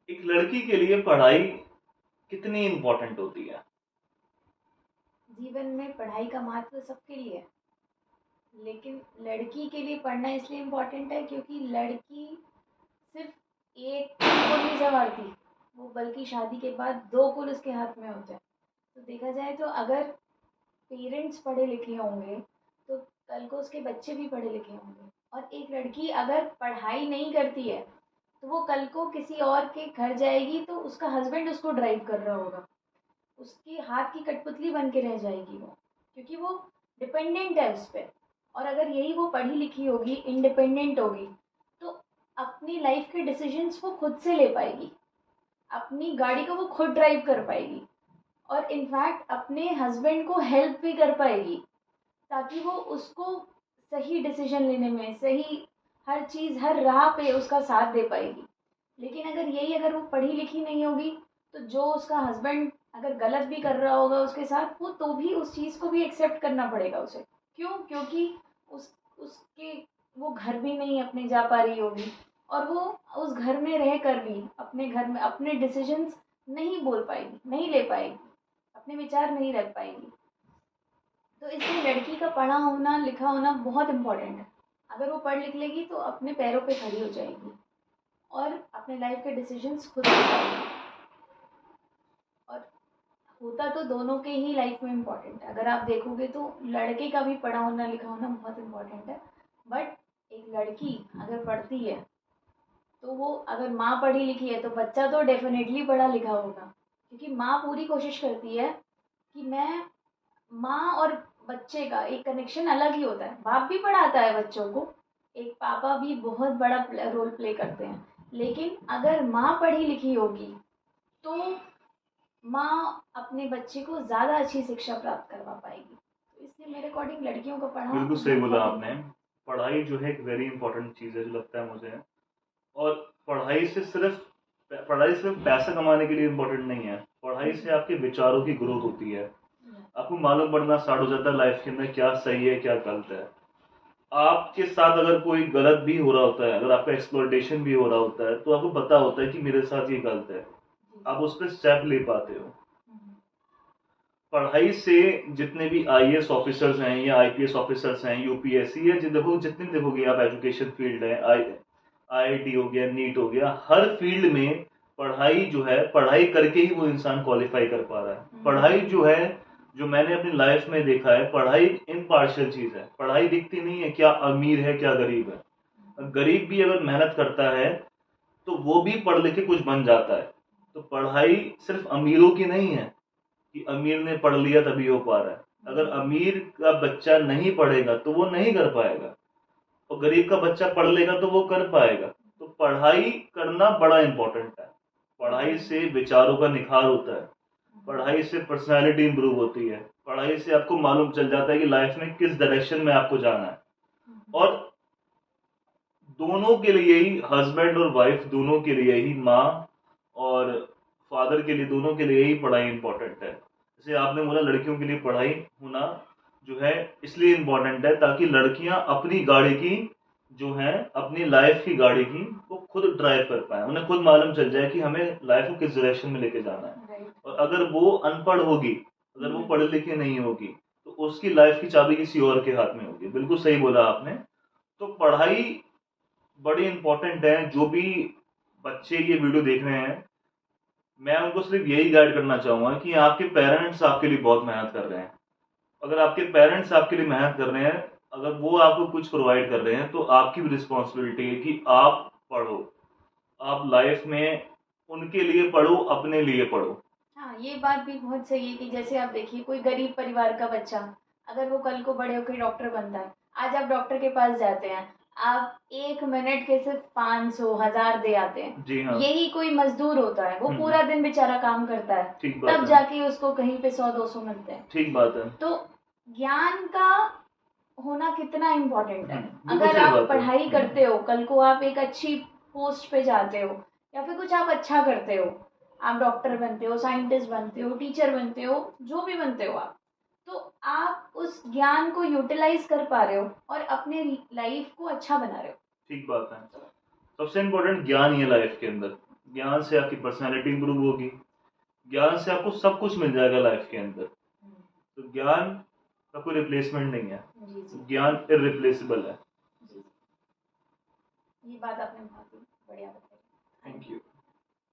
एक लड़की के लिए पढ़ाई कितनी इम्पोर्टेंट होती है? जीवन में पढ़ाई का महत्व सबके लिए है, लेकिन लड़की के लिए पढ़ना इसलिए इम्पोर्टेंट है क्योंकि लड़की सिर्फ एक कुल नहीं संवारती, वो बल्कि शादी के बाद दो कुल उसके हाथ में होते हैं। तो देखा जाए तो अगर पेरेंट्स पढ़े लिखे होंगे तो कल को उसके बच्चे भी पढ़े लिखे होंगे। और एक लड़की अगर पढ़ाई नहीं करती है तो वो कल को किसी और के घर जाएगी तो उसका हस्बैंड उसको ड्राइव कर रहा होगा, उसके हाथ की कठपुतली बन के रह जाएगी वो, क्योंकि वो डिपेंडेंट है उस पर। और अगर यही वो पढ़ी लिखी होगी, इंडिपेंडेंट होगी, तो अपनी लाइफ के डिसीजंस वो खुद से ले पाएगी, अपनी गाड़ी को वो खुद ड्राइव कर पाएगी, और इनफैक्ट अपने हस्बैंड को हेल्प भी कर पाएगी, ताकि वो उसको सही डिसीजन लेने में, सही हर चीज़, हर राह पे उसका साथ दे पाएगी। लेकिन अगर वो पढ़ी लिखी नहीं होगी तो जो उसका हस्बैंड अगर गलत भी कर रहा होगा उसके साथ, वो तो भी उस चीज़ को भी एक्सेप्ट करना पड़ेगा उसे। क्यों? क्योंकि उसके वो घर भी नहीं अपने जा पा रही होगी, और वो उस घर में रह कर भी अपने घर में अपने डिसीजंस नहीं बोल पाएगी, नहीं ले पाएगी, अपने विचार नहीं रख पाएगी। तो इसलिए लड़की का पढ़ा होना, लिखा होना बहुत इम्पोर्टेंट है। अगर वो पढ़ लिख लेगी तो अपने पैरों पे खड़ी हो जाएगी और अपने लाइफ के डिसीजंस खुद ले पाएगी। और होता तो दोनों के ही लाइफ में इम्पोर्टेंट है। अगर आप देखोगे तो लड़के का भी पढ़ा होना, लिखा होना बहुत इम्पोर्टेंट है। बट एक लड़की अगर पढ़ती है तो वो, अगर माँ पढ़ी लिखी है तो बच्चा तो डेफिनेटली पढ़ा लिखा होगा, क्योंकि माँ पूरी कोशिश करती है कि मैं, माँ और बच्चे का एक कनेक्शन अलग ही होता है। बाप भी पढ़ाता है बच्चों को, एक पापा भी बहुत बड़ा रोल प्ले करते हैं। लेकिन अगर माँ पढ़ी लिखी होगी तो माँ अपने बच्चे को ज़्यादा अच्छी शिक्षा प्राप्त करवा पाएगी। तो इसलिए मेरे अकॉर्डिंग लड़कियों का पढ़ा बिल्कुल सही बोला बहुत आपने। इम्पोर्टेंट। पढ़ाई जो है एक वेरी इंपॉर्टेंट चीज़ है, जो लगता है मुझे। और पढ़ाई से सिर्फ पढ़ाई सिर्फ पैसा कमाने के लिए इम्पोर्टेंट नहीं है। पढ़ाई से आपके विचारों की ग्रोथ होती है। आपको मालूम पड़ना स्टार्ट हो जाता है लाइफ के अंदर क्या सही है क्या गलत है। आपके साथ अगर कोई गलत भी हो रहा होता है, अगर आपका एक्सप्लॉइटेशन भी हो रहा होता है, तो आपको पता होता है कि मेरे साथ ये गलत है। आप उस पर स्टेप ले पाते हो। पढ़ाई से जितने भी आईएएस ऑफिसर्स हैं या आईपीएस ऑफिसर्स हैं, यूपीएससी या देखो जितने भी देखोगे आप, एजुकेशन फील्ड है, आईआईटी हो गया, नीट हो गया, हर फील्ड में पढ़ाई जो है, पढ़ाई करके ही वो इंसान क्वालिफाई कर पा रहा है। पढ़ाई जो है, जो मैंने अपनी लाइफ में देखा है, पढ़ाई इम्पार्शियल चीज है। पढ़ाई दिखती नहीं है क्या अमीर है क्या गरीब है। गरीब भी अगर मेहनत करता है तो वो भी पढ़ लिख के कुछ बन जाता है। तो पढ़ाई सिर्फ अमीरों की नहीं है कि अमीर ने पढ़ लिया तभी हो पा रहा है। अगर अमीर का बच्चा नहीं पढ़ेगा तो वो नहीं कर पाएगा, और गरीब का बच्चा पढ़ लेगा तो वो कर पाएगा। तो पढ़ाई करना बड़ा इंपॉर्टेंट है। पढ़ाई से विचारों का निखार होता है, पढ़ाई से पर्सनालिटी इंप्रूव होती है, पढ़ाई से आपको मालूम चल जाता है कि लाइफ में किस डायरेक्शन में आपको जाना है। और दोनों के लिए ही, हस्बैंड और वाइफ दोनों के लिए ही, माँ और फादर के लिए, दोनों के लिए ही पढ़ाई इंपॉर्टेंट है। जैसे आपने बोला लड़कियों के लिए पढ़ाई होना जो है इसलिए इंपॉर्टेंट है ताकि लड़कियां अपनी गाड़ी की, जो है अपनी लाइफ की गाड़ी की, वो खुद ड्राइव कर पाए। उन्हें खुद मालूम चल जाए कि हमें लाइफ को किस डायरेक्शन में लेके जाना है। और अगर वो अनपढ़ होगी, अगर वो पढ़ी लिखी नहीं होगी, तो उसकी लाइफ की चाबी किसी और के हाथ में होगी। बिल्कुल सही बोला आपने। तो पढ़ाई बड़ी इंपॉर्टेंट है। जो भी बच्चे ये वीडियो देख रहे हैं, मैं उनको सिर्फ यही गाइड करना चाहूंगा कि आपके पेरेंट्स आपके लिए बहुत मेहनत कर रहे हैं। अगर आपके पेरेंट्स आपके लिए मेहनत कर रहे हैं, अगर वो आपको कुछ प्रोवाइड कर रहे हैं, तो आपकी भी रिस्पॉन्सिबिलिटी है कि आप पढ़ो, आप लाइफ में उनके लिए पढ़ो, अपने लिए पढ़ो। हाँ, ये बात भी बहुत सही है कि जैसे आप देखिए कोई गरीब परिवार का बच्चा, अगर वो कल को बड़े होकर डॉक्टर बनता है, आज आप डॉक्टर के पास जाते हैं, आप 1 मिनट के सिर्फ 500 1000 दे आते हैं। जी हाँ। यही कोई मजदूर होता है, वो पूरा दिन बेचारा काम करता है, ठीक बात तब है। जाके उसको कहीं पे 100 200 मिलते हैं। ठीक बात है। तो ज्ञान का होना कितना इम्पोर्टेंट है। बिल्कुल अगर सही आप बात है। पढ़ाई करते हो, कल को आप एक अच्छी पोस्ट पे जाते हो, या फिर कुछ आप अच्छा करते हो, आप डॉक्टर बनते हो, साइंटिस्ट बनते हो, टीचर बनते हो, जो भी बनते हो आप, तो आप उस ज्ञान को यूटिलाइज कर पा रहे हो और अपने लाइफ को अच्छा बना रहे हो। ठीक बात है। सबसे इम्पोर्टेंट ज्ञान ही है लाइफ के अंदर। ज्ञान से आपकी पर्सनालिटी इंप्रूव होगी, ज्ञान से आपको सब कुछ मिल जाएगा लाइफ के अंदर। तो ज्ञान का कोई रिप्लेसमेंट नहीं है, ज्ञान इररिप्लेसेबल है। ये बात आपने बहुत ही बढ़िया बताई। Thank you.